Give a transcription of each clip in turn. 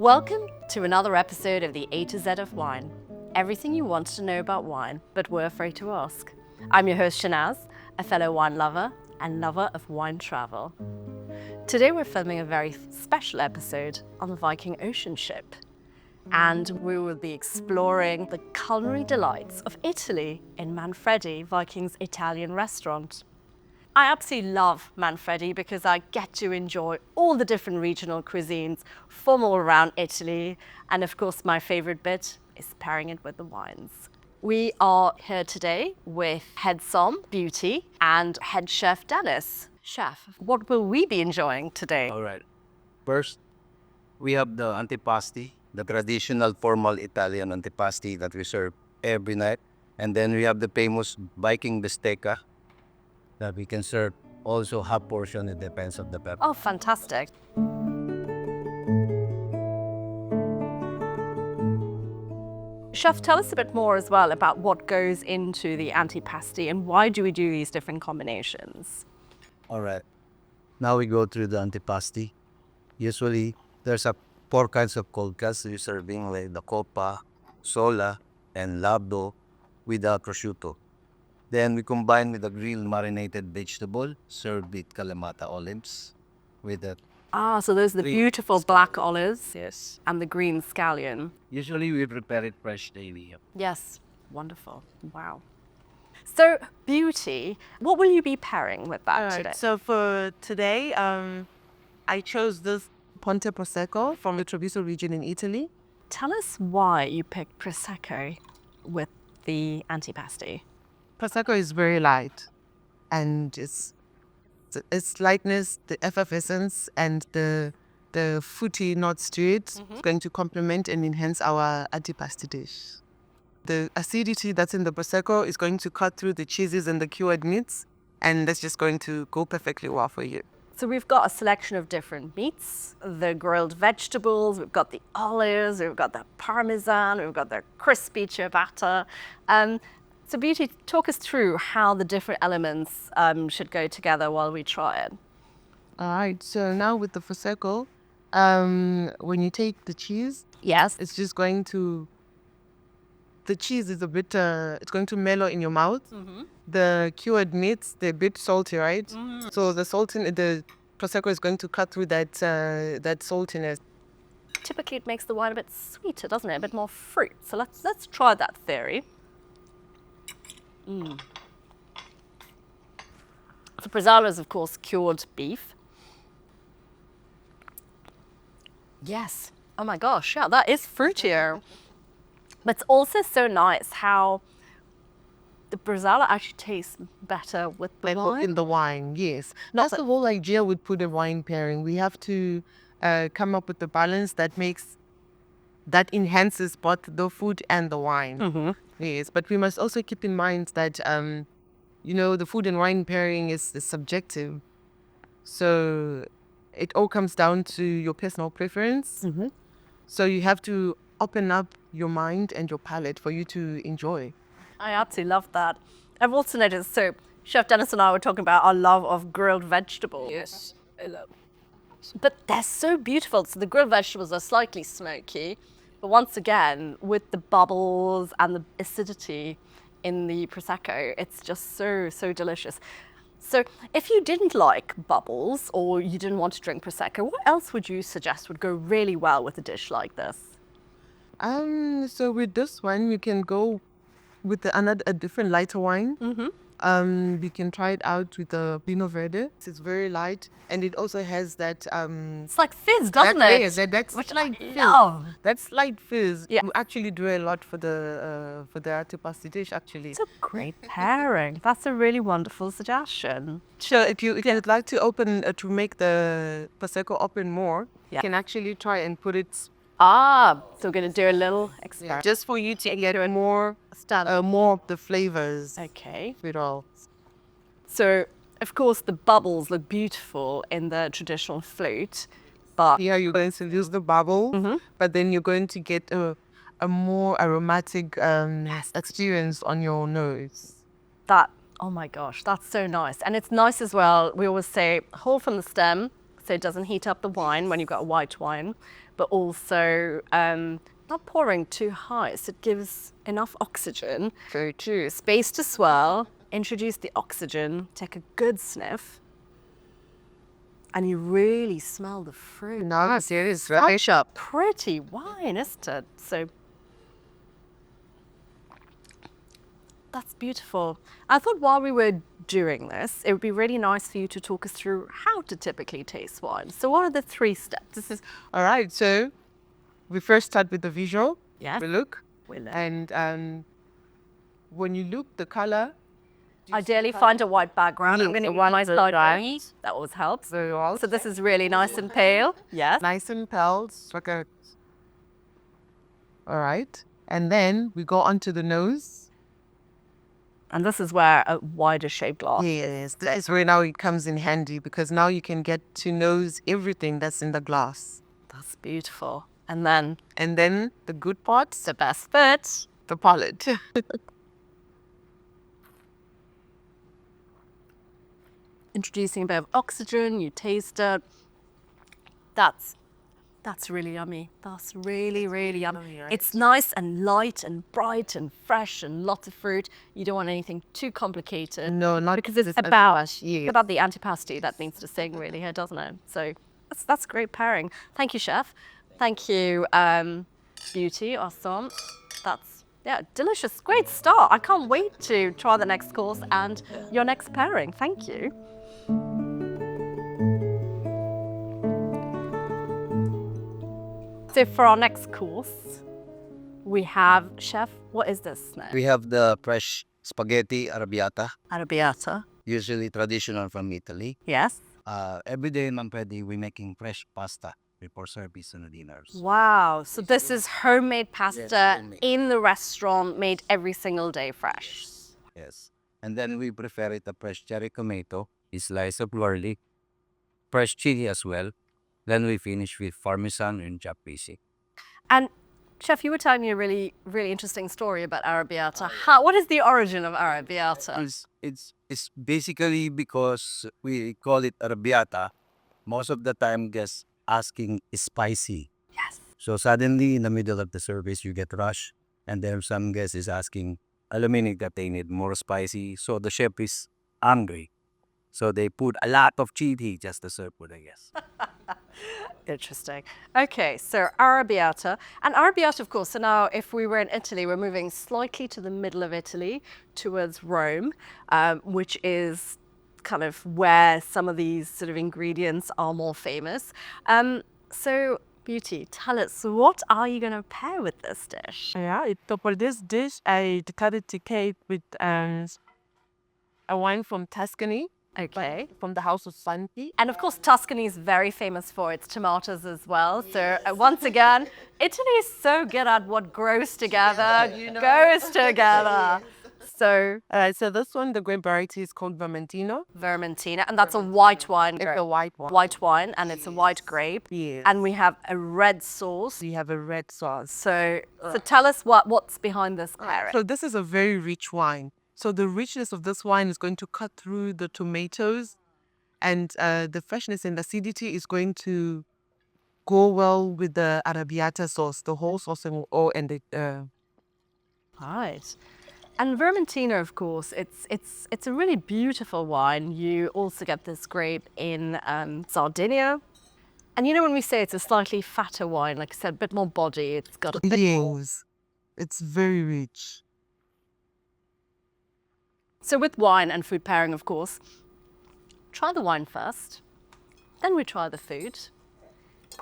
Welcome to another episode of the A to Z of Wine. Everything you want to know about wine, but were afraid to ask. I'm your host Shehnaz, a fellow wine lover and lover of wine travel. Today we're filming a very special episode on the Viking ocean ship. And we will be exploring the culinary delights of Italy in Manfredi, Viking's Italian restaurant. I absolutely love Manfredi because I get to enjoy all the different regional cuisines from all around Italy. And of course, my favorite bit is pairing it with the wines. We are here today with head som, Beauty, and head chef, Dennis. Chef, what will we be enjoying today? All right. First, we have the antipasti, the traditional formal Italian antipasti that we serve every night. And then we have the famous Viking bistecca that we can serve also half portion. It depends on the pepper. Oh, fantastic. Chef, tell us a bit more as well about what goes into the antipasti and why do we do these different combinations? All right. Now we go through the antipasti. Usually, there's four kinds of cold cuts we're serving, like the coppa, sola, and labdo with the prosciutto. Then we combine with the grilled marinated vegetable, served with Kalamata olives. With that, Ah, so those are the beautiful black olives yes. and the green scallion. Usually we prepare it fresh daily. Yes, wonderful. Wow. So, Beauty, what will you be pairing with that today? So for today, I chose this Ponte Prosecco from the Treviso region in Italy. Tell us why you picked Prosecco with the antipasti. Prosecco is very light, and its lightness, the effervescence, and the fruity notes to it is going to complement and enhance our antipasti dish. The acidity that's in the Prosecco is going to cut through the cheeses and the cured meats, and that's just going to go perfectly well for you. So we've got a selection of different meats, the grilled vegetables, we've got the olives, we've got the parmesan, we've got the crispy ciabatta. So Beauty, talk us through how the different elements should go together while we try it. All right, so now with the Prosecco, when you take the cheese, Yes. it's just going to, the cheese is a bit, it's going to mellow in your mouth. The cured meats, they're a bit salty, right? So the Prosecco is going to cut through that saltiness. Typically it makes the wine a bit sweeter, doesn't it? A bit more fruit. So let's try that theory. The Bresaola is, of course, cured beef. Yes. Oh my gosh, yeah, that is fruitier. But it's also so nice how the Bresaola actually tastes better with the wine. In the wine, yes. That's the whole idea with food and wine pairing. We have to come up with the balance that enhances both the food and the wine. Yes, but we must also keep in mind that, the food and wine pairing is subjective. So it all comes down to your personal preference. So you have to open up your mind and your palate for you to enjoy. I absolutely love that. I've also noticed, so Chef Dennis and I were talking about our love of grilled vegetables. Yes, I love. But they're so beautiful. So the grilled vegetables are slightly smoky. But once again, with the bubbles and the acidity in the Prosecco, it's just so, so delicious. So if you didn't like bubbles or you didn't want to drink Prosecco, what else would you suggest would go really well with a dish like this? So with this one, you can go with a different lighter wine. You can try it out with the Pinot Verde. It's very light, and it also has that. It's like fizz, doesn't it? Yes, that Which slight I fizz. love. That slight fizz. Yeah. We actually do a lot for the antipasti dish. Actually, It's a great pairing. That's a really wonderful suggestion. so if you'd like to make the Prosecco open more, Yeah. you can actually try and put it. So we're going to do a little experiment. Just for you to get more of the flavors. Okay. Of it all. So, of course, the bubbles look beautiful in the traditional flute, but Here you're going to use the bubble, but then you're going to get a more aromatic experience on your nose. that, oh my gosh, that's so nice. And it's nice as well. We always say, hold from the stem, so it doesn't heat up the wine when you've got a white wine, but also not pouring too high, so it gives enough oxygen for space to swirl, introduce the oxygen, take a good sniff, and you really smell the fruit. Nice, it is very sharp. Pretty wine, isn't it? So that's beautiful. I thought while we were doing this, it would be really nice for you to talk us through how to typically taste wine. So what are the 3 steps? All right, so we first start with the visual. Yes. We look. We look. And when you look, the color. Ideally, find a white background. I'm going to one nice light. That always helps. Very well. So this is really nice and pale. Yes. Nice and pale. All right. And then we go onto the nose. And this is where a wider shaped glass. Yes, that's where now it comes in handy, because now you can get to nose everything that's in the glass. That's beautiful. And then the good parts, the best bit, the palate. Introducing a bit of oxygen, you taste it. That's really yummy. That's really, really yummy. Right. It's nice and light and bright and fresh and lots of fruit. You don't want anything too complicated. No, not because it's about the antipasto that needs to sing really here, doesn't it? So that's a great pairing. Thank you, chef. Thank you, Beauty, our son. That's delicious. Great start. I can't wait to try the next course and your next pairing. Thank you. So for our next course, we have, chef, what is this now? We have the fresh spaghetti arrabbiata, Arrabbiata. usually traditional from Italy. Yes. Every day in Manfredi, we're making fresh pasta before service and dinners. Wow. So this is homemade pasta Yes, homemade. in the restaurant, made every single day fresh. Yes. And then we prepare it a fresh cherry tomato, a slice of garlic, fresh chili as well. Then we finish with parmesan and chopped basic. And chef, you were telling me a really, really interesting story about arrabbiata. What is the origin of arrabbiata? It's basically because we call it arrabbiata. Most of the time, guests asking is spicy. Yes. So suddenly in the middle of the service, you get rushed, and then some guest is asking, aluminum that they need more spicy. So the chef is angry. So they put a lot of chili just to serve for the guests. Interesting. Okay, so arrabbiata. And arrabbiata, of course, so now if we were in Italy, we're moving slightly to the middle of Italy towards Rome, which is kind of where some of these sort of ingredients are more famous. So, Beauty, tell us, what are you going to pair with this dish? Yeah, so for this dish, I decided to pair it with a wine from Tuscany. Okay. From the house of Santi. And of course, Tuscany is very famous for its tomatoes as well. So once again, Italy is so good at what grows together, goes together. So this one, the grape variety is called Vermentino. Vermentina, and that's a white wine. It's a white one. White wine, and it's a white grape. Yes. And we have a red sauce. We have a red sauce. So tell us what's behind this pairing. So this is a very rich wine. So the richness of this wine is going to cut through the tomatoes, and the freshness and acidity is going to go well with the arrabbiata sauce, the whole sauce and Right. And Vermentina, of course, it's a really beautiful wine. You also get this grape in Sardinia. And you know when we say it's a slightly fatter wine, like I said, a bit more body, it's got a bit more. It's very rich. So with wine and food pairing, of course, try the wine first, then we try the food,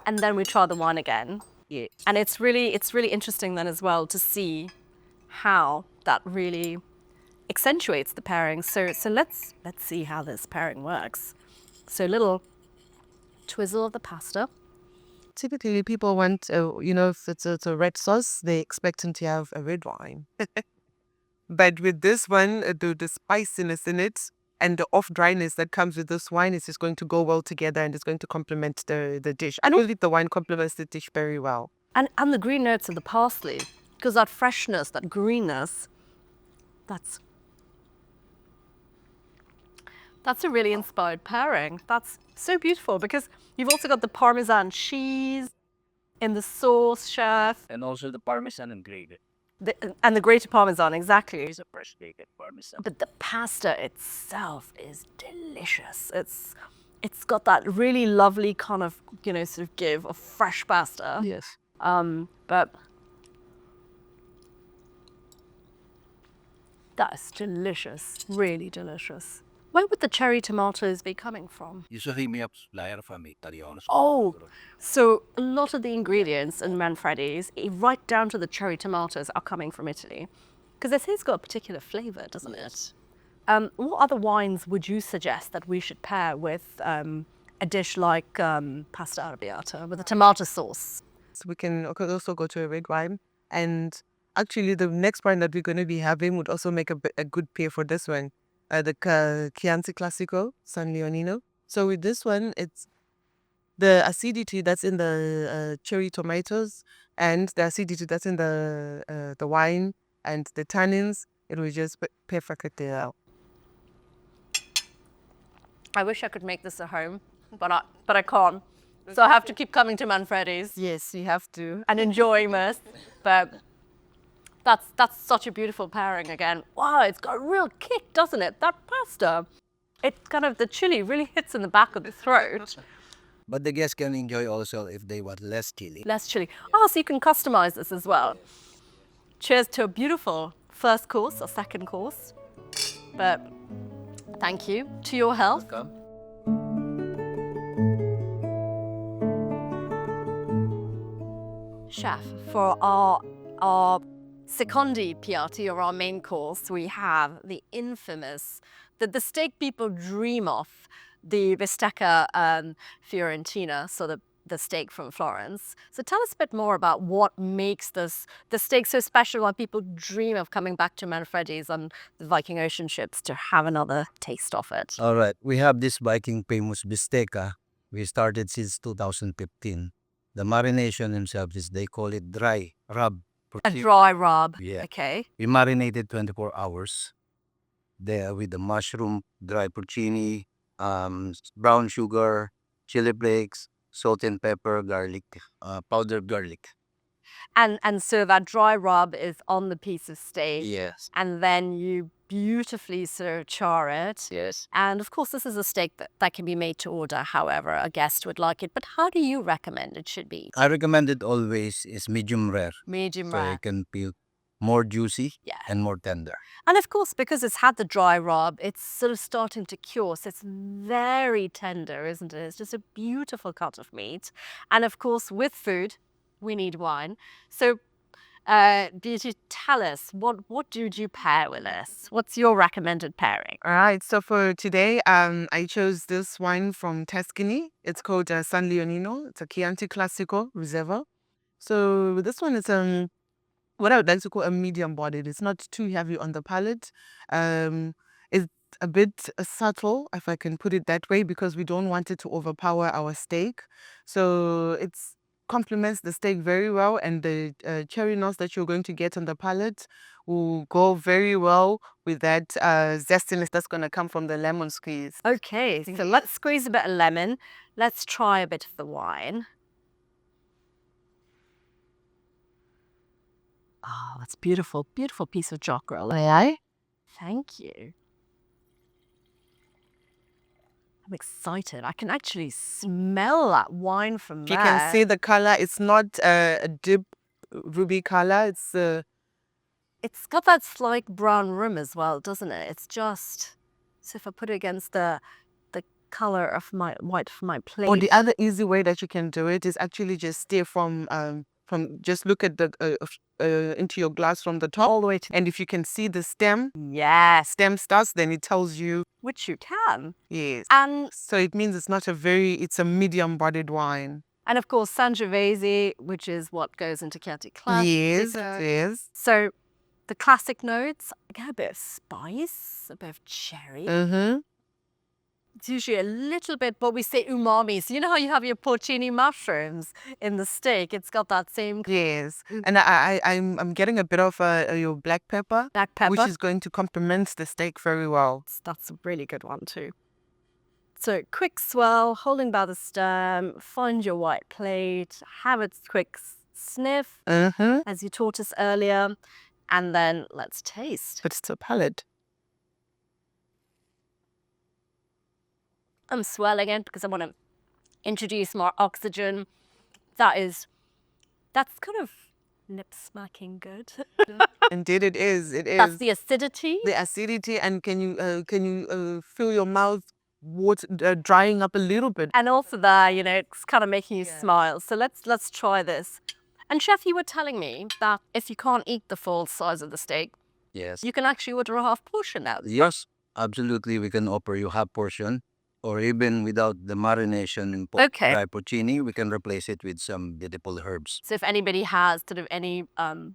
and then we try the wine again. Yeah. And it's really interesting then as well to see how that really accentuates the pairing. So let's see how this pairing works. So a little twizzle of the pasta. Typically, people want, if it's a red sauce, they expect them to have a red wine. But with this one, the spiciness in it and the off dryness that comes with this wine is just going to go well together, and it's going to complement the dish. I believe the wine complements the dish very well. And the green notes of the parsley, because that freshness, that greenness, that's a really inspired pairing. That's So beautiful because you've also got the Parmesan cheese in the sauce, chef. And also the Parmesan and grated. And the grated Parmesan, exactly. It's a fresh grated Parmesan. But the pasta itself is delicious. It's got that really lovely kind of, sort of give of fresh pasta. Yes. But that's delicious, really delicious. Where would the cherry tomatoes be coming from? Usually may have supplier from Italiano. Oh, so a lot of the ingredients in Manfredi's, right down to the cherry tomatoes, are coming from Italy. Because this has got a particular flavour, doesn't it? What other wines would you suggest that we should pair with a dish like pasta arrabbiata with a tomato sauce? So we can also go to a red wine. And actually, the next wine that we're going to be having would also make a good pair for this one. The Chianti Classico San Leonino. So with this one, it's the acidity that's in the cherry tomatoes and the acidity that's in the wine and the tannins. It will just perfectly out. I wish I could make this at home, but I can't. So I have to keep coming to Manfredi's. Yes, you have to. And enjoying this. But that's such a beautiful pairing again. Wow, it's got a real kick, doesn't it? That pasta. It kind of, the chili really hits in the back of the throat. But the guests can enjoy also if they want less chili. Less chili. Oh, so you can customize this as well. Cheers to a beautiful first course or second course. But thank you. To your health. Welcome. Chef, for our secondi piatti, or our main course, we have the infamous, the steak people dream of, the bistecca Fiorentina, so the steak from Florence. So tell us a bit more about what makes the steak so special, why people dream of coming back to Manfredi's on the Viking Ocean ships to have another taste of it. All right, we have this Viking famous bistecca. We started since 2015. The marination themselves is, they call it dry rub. A dry rub. Yeah. Okay. We marinated 24 hours there with the mushroom, dry porcini, brown sugar, chili flakes, salt and pepper, garlic, powdered garlic. And so that dry rub is on the piece of steak. Yes. And then you beautifully sort of char it. Yes. And of course, this is a steak that can be made to order however a guest would like it. But how do you recommend it should be? I recommend it always is medium rare. Medium So rare. it can feel more juicy Yeah. and more tender. And of course, because it's had the dry rub, it's sort of starting to cure. So it's very tender, isn't it? It's just a beautiful cut of meat. And of course, with food, we need wine. So Beauty, tell us, what do you pair with this? What's your recommended pairing? All right, so for today, I chose this wine from Tuscany. It's called San Leonino. It's a Chianti Classico Reserva. So this one is what I would like to call a medium bodied. It's not too heavy on the palate. It's a bit subtle, if I can put it that way, because we don't want it to overpower our steak. So it's complements the steak very well, and the cherry notes that you're going to get on the palate will go very well with that zestiness that's going to come from the lemon squeeze. Okay, so let's squeeze a bit of lemon. Let's try a bit of the wine. Oh, that's beautiful, beautiful piece of jockerel. Aye. Thank you. I'm excited. I can actually smell that wine from there. You can see the color. It's not a deep ruby color. It's got that slight brown rim as well, doesn't it? It's just, so if I put it against the color of my white of my plate. Or the other easy way that you can do it is actually just stir from just look at the into your glass from the top all the way to, and if you can see the stem yes, starts, then it tells you, which you can. yes. And So it means it's a medium bodied wine. and of course Sangiovese, which is what goes into Chianti Classico. Yes, yes. So the classic notes, I get a bit of spice, a bit of cherry. Mm-hmm. It's usually a little bit, but we say umami. So you know how you have your porcini mushrooms in the steak? It's got that same Yes. And I'm getting a bit of your black pepper, black pepper. which is going to complement the steak very well. That's a really good one too. So quick swirl, holding by the stem, find your white plate, have a quick sniff, as you taught us earlier, and then let's taste. But it's a palate. I'm swirling it because I want to introduce more oxygen. That's kind of lip smacking good. Indeed, it is. It is. That's the acidity. The acidity, and can you feel your mouth drying up a little bit? And also there, it's kind of making you smile. So let's try this. And chef, you were telling me that if you can't eat the full size of the steak, Yes. you can actually order a half portion now. Yes, absolutely. We can offer you half portion, or even without the marination in Okay. dry porcini, we can replace it with some beautiful herbs. So if anybody has sort of any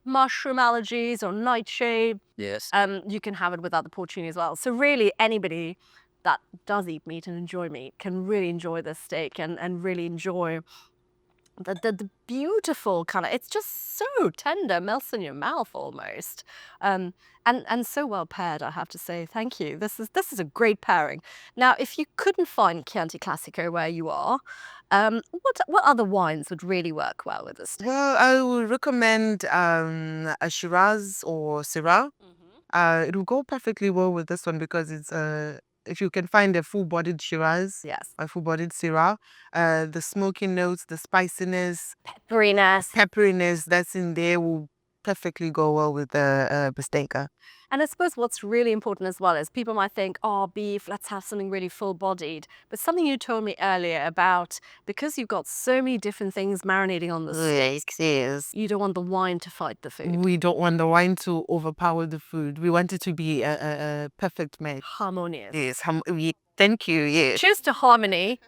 mushroom allergies or nightshade, Yes. you can have it without the porcini as well. So really anybody that does eat meat and enjoy meat can really enjoy this steak and really enjoy the beautiful kind of, it's just so tender, melts in your mouth almost. And so well paired, I have to say. Thank you. This is a great pairing. Now, if you couldn't find Chianti Classico where you are, what other wines would really work well with this? Well, I would recommend a Shiraz or Syrah. It will go perfectly well with this one because it's if you can find a full-bodied Shiraz, Yes. a full-bodied Syrah, the smoky notes, the spiciness, Pepperiness. that's in there will perfectly go well with the bistecca. And I suppose what's really important as well is people might think, oh, beef, let's have something really full-bodied. But something you told me earlier about, because you've got so many different things marinating on the steak, Yes. you don't want the wine to fight the food. We don't want the wine to overpower the food. We want it to be a perfect match. Harmonious. Yes. Thank you. Yes. Cheers to harmony.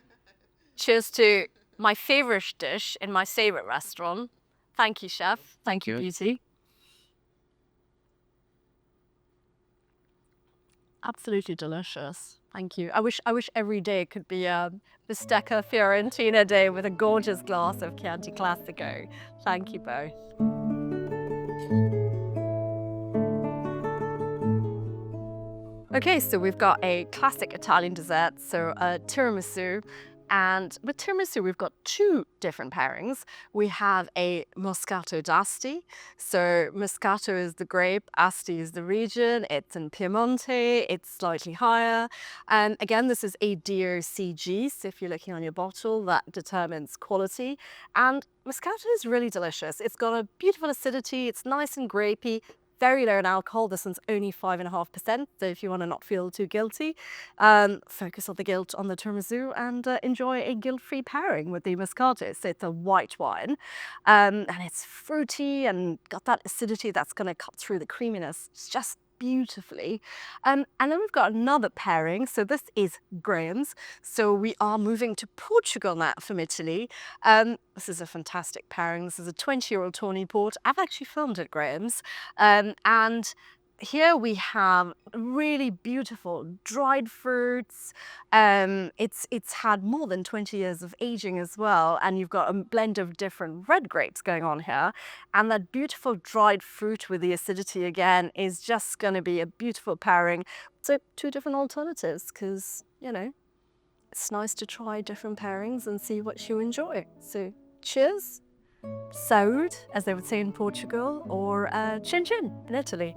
Cheers to my favorite dish in my favorite restaurant. Thank you, chef. Thank you, beauty. Absolutely delicious. Thank you. I wish every day could be a bistecca Fiorentina day with a gorgeous glass of Chianti Classico. Thank you both. Okay, so we've got a classic Italian dessert, so a tiramisu. And with tiramisu, we've got two different pairings. We have a Moscato d'Asti. So Moscato is the grape, Asti is the region. It's in Piemonte, it's slightly higher. And again, this is a DOCG, so if you're looking on your bottle, that determines quality. And Moscato is really delicious. It's got a beautiful acidity, it's nice and grapey, very low in alcohol. This one's only 5.5%. So if you want to not feel too guilty, focus on the guilt on the tiramisu and enjoy a guilt-free pairing with the Moscato. So it's a white wine, and it's fruity and got that acidity that's going to cut through the creaminess. It's just beautifully. And then we've got another pairing. So this is Graham's. So we are moving to Portugal now from Italy. This is a fantastic pairing. This is a 20-year-old tawny port. I've actually filmed at Graham's. And here we have really beautiful dried fruits. It's had more than 20 years of aging as well, and you've got a blend of different red grapes going on here. And that beautiful dried fruit with the acidity again is just going to be a beautiful pairing. So two different alternatives, because, it's nice to try different pairings and see what you enjoy. So cheers, saúde, as they would say in Portugal, or chin chin in Italy.